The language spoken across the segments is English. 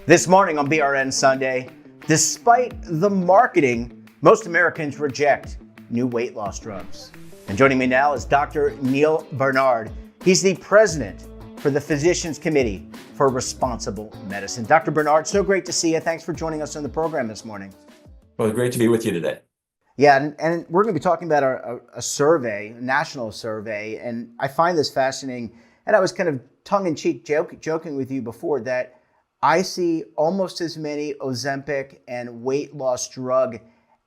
This morning on BRN Sunday, despite the marketing, most Americans reject new weight loss drugs. And joining me now is Dr. Neal Barnard. He's the president for the Physicians Committee for Responsible Medicine. Dr. Barnard, so great to see you. Thanks for joining us on the program this morning. Well, great to be with you today. Yeah, and we're going to be talking about a survey, a national survey, and I find this fascinating. And I was kind of tongue-in-cheek joking with you before that I see almost as many Ozempic and weight loss drug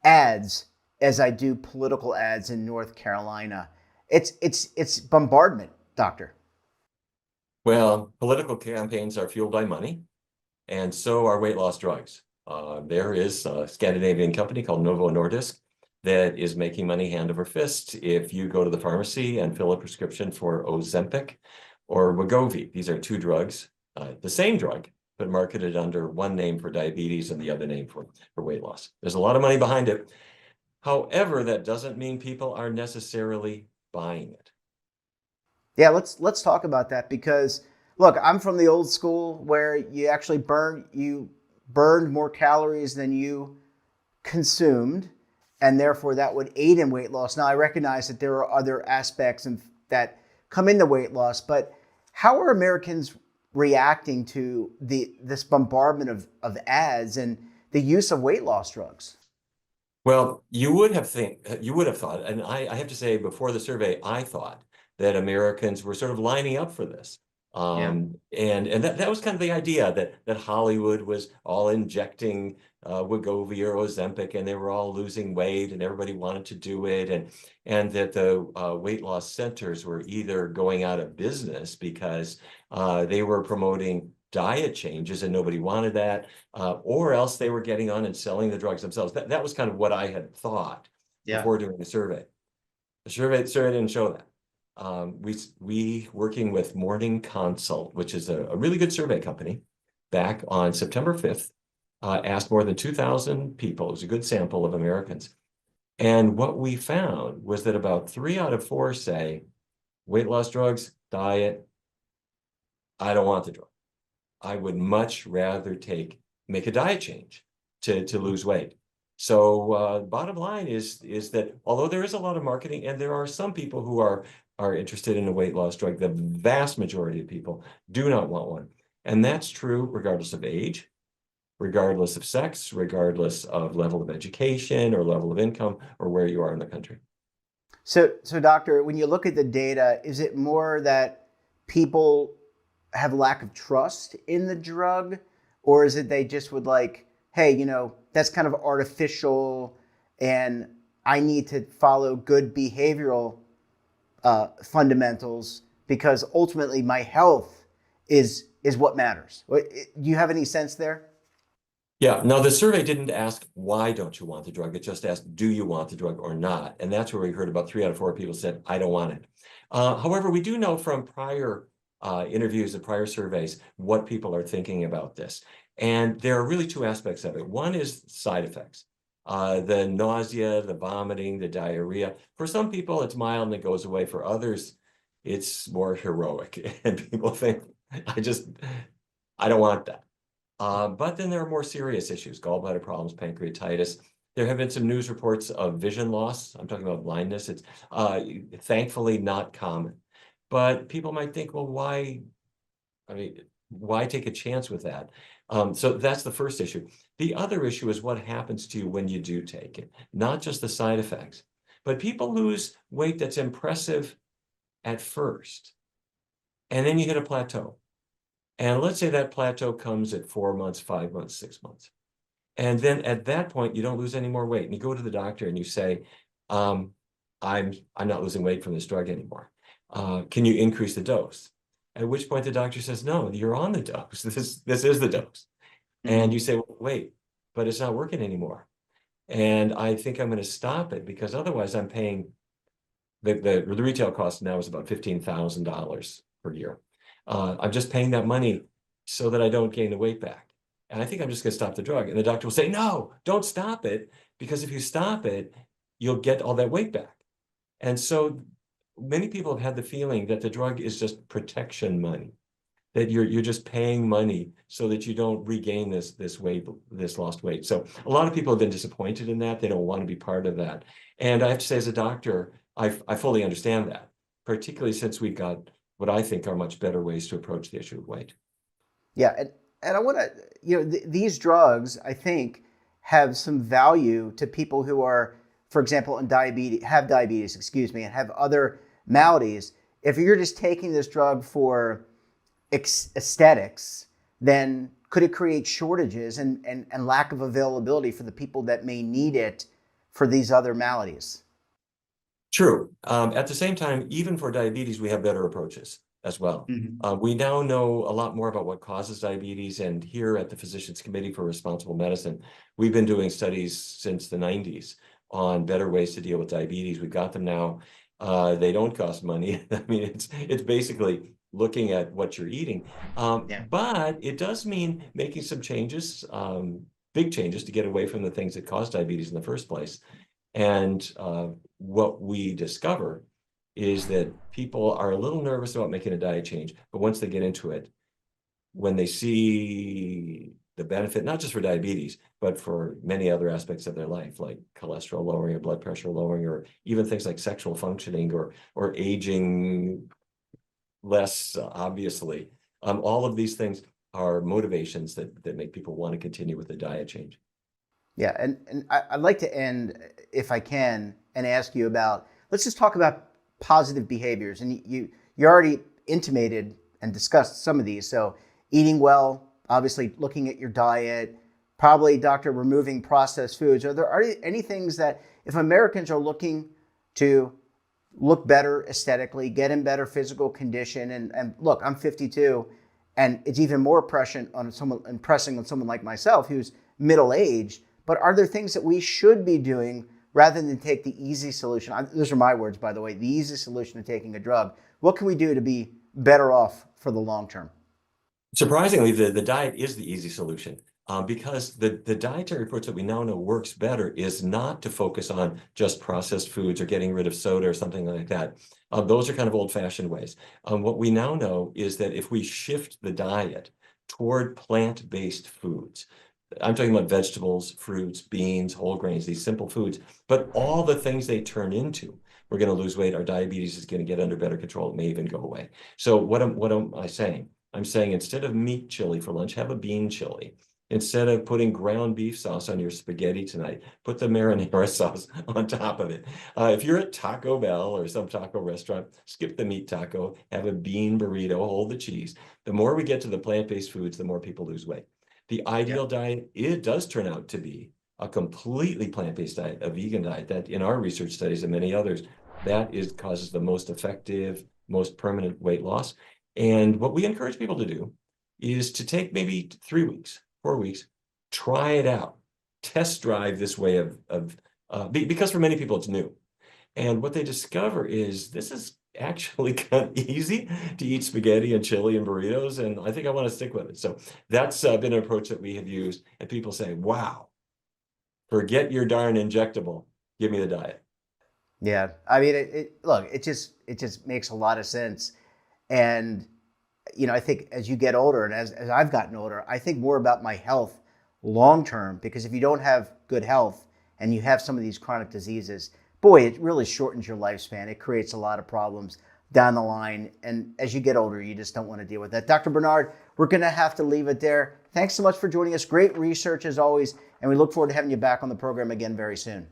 ads as I do political ads in North Carolina. It's bombardment, doctor. Well, political campaigns are fueled by money, and so are weight loss drugs. There is a Scandinavian company called Novo Nordisk that is making money hand over fist if you go to the pharmacy and fill a prescription for Ozempic or Wegovy. These are two drugs, the same drug, but marketed under one name for diabetes and the other name for weight loss. There's a lot of money behind it. However, that doesn't mean people are necessarily buying it. Yeah, let's talk about that because, look, I'm from the old school where you actually burned more calories than you consumed, and therefore that would aid in weight loss. Now, I recognize that there are other aspects that come into weight loss, but how are Americans reacting to this bombardment of ads and the use of weight loss drugs? Well, you would have thought, and I have to say, before the survey, I thought that Americans were sort of lining up for this. And that was kind of the idea that Hollywood was all injecting Wegovy or Ozempic, and they were all losing weight, and everybody wanted to do it, and that the weight loss centers were either going out of business because they were promoting diet changes and nobody wanted that, or else they were getting on and selling the drugs themselves. That was kind of what I had thought before doing the survey. The survey didn't show that. We working with Morning Consult, which is a really good survey company, back on September 5th, asked more than 2,000 people. It was a good sample of Americans. And what we found was that about 3 out of 4 say, weight loss drugs, diet, I don't want the drug. I would much rather make a diet change to lose weight. So bottom line is that although there is a lot of marketing and there are some people who are interested in a weight loss drug, the vast majority of people do not want one. And that's true regardless of age, regardless of sex, regardless of level of education or level of income or where you are in the country. So doctor, when you look at the data, is it more that people have lack of trust in the drug, or is it they just would like, hey, that's kind of artificial and I need to follow good behavioral fundamentals because ultimately my health is what matters? Do you have any sense there? Yeah, no, the survey didn't ask, why don't you want the drug? It just asked, do you want the drug or not? And that's where we heard about 3 out of 4 people said, I don't want it. However, we do know from prior interviews and prior surveys what people are thinking about this. And there are really 2 aspects of it. One is side effects. The nausea, the vomiting, the diarrhea. For some people, it's mild and it goes away. For others, it's more heroic. And people think, I don't want that. But then there are more serious issues, gallbladder problems, pancreatitis. There have been some news reports of vision loss. I'm talking about blindness. It's thankfully not common. But people might think, well, why take a chance with that? So that's the first issue. The other issue is what happens to you when you do take it, not just the side effects, but people lose weight that's impressive at first, and then you hit a plateau. And let's say that plateau comes at 4 months, 5 months, 6 months. And then at that point, you don't lose any more weight. And you go to the doctor and you say, I'm not losing weight from this drug anymore. Can you increase the dose? At which point the doctor says, no, you're on the dose. This is the dose. And you say, well, wait, but it's not working anymore. And I think I'm going to stop it because otherwise I'm paying, the retail cost now is about $15,000 per year. I'm just paying that money so that I don't gain the weight back. And I think I'm just going to stop the drug. And the doctor will say, no, don't stop it, because if you stop it, you'll get all that weight back. And so many people have had the feeling that the drug is just protection money. that you're just paying money so that you don't regain this lost weight. So a lot of people have been disappointed in that. They don't want to be part of that. And I have to say, as a doctor, I fully understand that, particularly since we've got what I think are much better ways to approach the issue of weight. Yeah, and I want to, these drugs, I think, have some value to people who are, for example, have diabetes, and have other maladies. If you're just taking this drug for aesthetics, then could it create shortages and lack of availability for the people that may need it for these other maladies? True. At the same time, even for diabetes, we have better approaches as well. We now know a lot more about what causes diabetes, and here at the Physicians Committee for Responsible Medicine, we've been doing studies since the 90s on better ways to deal with diabetes. We've got them now. They don't cost money. I mean, it's basically looking at what you're eating. But it does mean making some changes, big changes, to get away from the things that cause diabetes in the first place. And what we discover is that people are a little nervous about making a diet change, but once they get into it, when they see the benefit, not just for diabetes, but for many other aspects of their life, like cholesterol lowering or blood pressure lowering, or even things like sexual functioning or aging less, obviously, all of these things are motivations that make people want to continue with the diet change. Yeah, and I'd like to end, if I can, and ask you about, let's just talk about positive behaviors. And you already intimated and discussed some of these. So eating well, obviously looking at your diet, probably, doctor, removing processed foods. Are there any things that, if Americans are looking to look better aesthetically, get in better physical condition, and look, I'm 52, and it's even more impressing on someone like myself who's middle-aged, but are there things that we should be doing rather than take the easy solution? Those are my words, by the way, the easy solution to taking a drug. What can we do to be better off for the long term? Surprisingly, the diet is the easy solution, because the dietary approach that we now know works better is not to focus on just processed foods or getting rid of soda or something like that. Those are kind of old-fashioned ways. What we now know is that if we shift the diet toward plant-based foods, I'm talking about vegetables, fruits, beans, whole grains, these simple foods, but all the things they turn into, we're going to lose weight. Our diabetes is going to get under better control. It may even go away. So what am I saying? I'm saying, instead of meat chili for lunch, have a bean chili. Instead of putting ground beef sauce on your spaghetti tonight, put the marinara sauce on top of it. If you're at Taco Bell or some taco restaurant, skip the meat taco, have a bean burrito, hold the cheese. The more we get to the plant-based foods, the more people lose weight. The ideal diet, it does turn out to be a completely plant-based diet, a vegan diet, that in our research studies and many others, causes the most effective, most permanent weight loss. And what we encourage people to do is to take maybe 3 weeks, 4 weeks, try it out, test drive this way because for many people it's new. And what they discover is this is actually kind of easy to eat spaghetti and chili and burritos, and I think I want to stick with it. So that's been an approach that we have used, and people say, wow, forget your darn injectable, give me the diet. Yeah, I mean, it just makes a lot of sense. And I think as you get older, and as I've gotten older, I think more about my health long term, because if you don't have good health and you have some of these chronic diseases, boy, it really shortens your lifespan. It creates a lot of problems down the line. And as you get older, you just don't want to deal with that. Dr. Barnard, we're going to have to leave it there. Thanks so much for joining us. Great research as always. And we look forward to having you back on the program again very soon.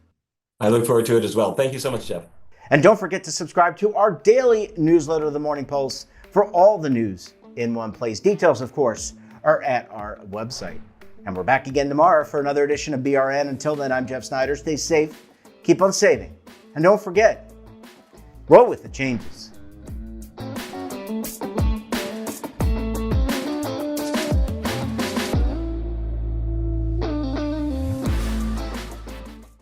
I look forward to it as well. Thank you so much, Jeff. And don't forget to subscribe to our daily newsletter, The Morning Pulse, for all the news in one place. Details, of course, are at our website. And we're back again tomorrow for another edition of BRN. Until then, I'm Jeff Snyder. Stay safe, keep on saving, and don't forget, roll with the changes.